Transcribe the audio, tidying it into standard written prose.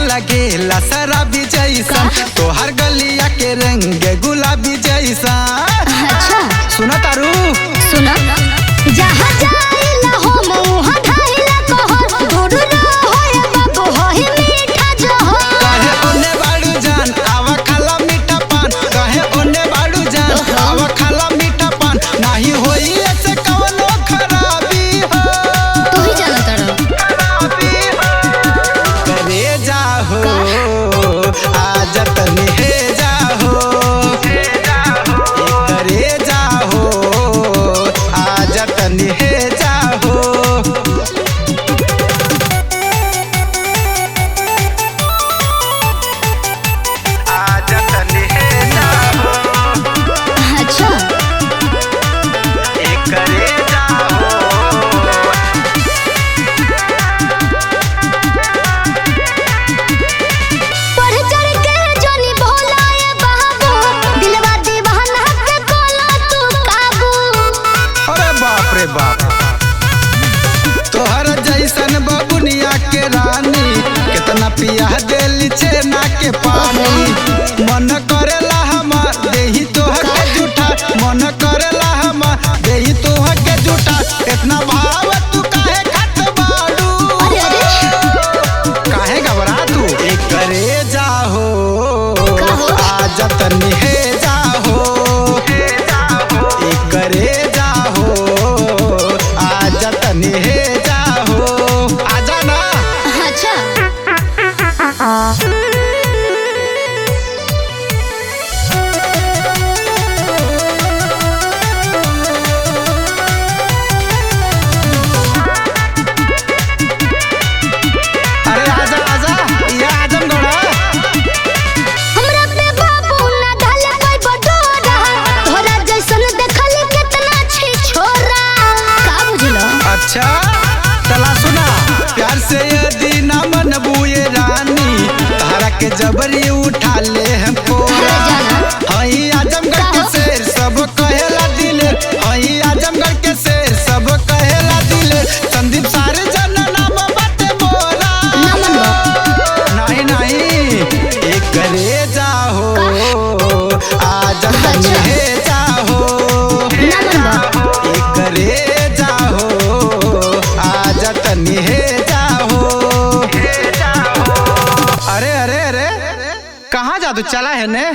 लगेला शराबी जैसा तोहर गलिया के रंग गुलाबी जैसा। अच्छा सुना तारू सुना जहाँ जाइला हो मुँह ढाइला कहर दूर ना होए बाबू होए मीठा जहर। कहे ओने बाड़ू जान आवा खाला मीठा पान, कहे ओने बाड़ू जान आवा खाला मीठा पान, नहीं होई ऐसे कवनो खराबी हो। तू ही जाना तारा करे जाहो आज तनी हे जाहो, करे जाहो आज तनी हे जाहो। आज तनी हे जाहो। अच्छा करे जाहो। बढ़ चढ़ के जोनी भोलाए बाबू दिलवा दीवाना पे कोला तू काबू। अरे बाप रे बाप, तोहर जैसन बबुनिया के रानी कितना पिया दिल छेना के पानी। मन करेला हमार देही तोहर के जूठा, मन करेला हमार देही तोहर के जूठा। इतना भाव तू काहे खत बाड़ू, अरे अरे काहे घबरा तू। एक करे जाहो कहो। आज तनी हे जाहो, एक करे जाहो आज तनी हे जाहो। आजा ना अच्छा अरे आजा आजा ये आजमगढ़। हमरा पे बाबू ना डाले कोई बटोरा तोरा जैसन देखल कितना छी छोरा। का बुझलो अच्छा चला सुना, प्यार से यदि ना मनबूए रानी तारा के जबरी उठा ले हमको। अरे जाना हई आजमगढ़ के शेर सब कहेला दिले, हई आजमगढ़ के शेर सब कहेला दिले। संदीप सारे जन नाम बाटे मोरा। ना मनबो नहीं नहीं एक करे जाहो आज तनी अच्छा। हे जाहो, ना मनबो एक करे जाहो आज तनी हे जाहो। अरे अरे अरे कहाँ जादू चला है ने।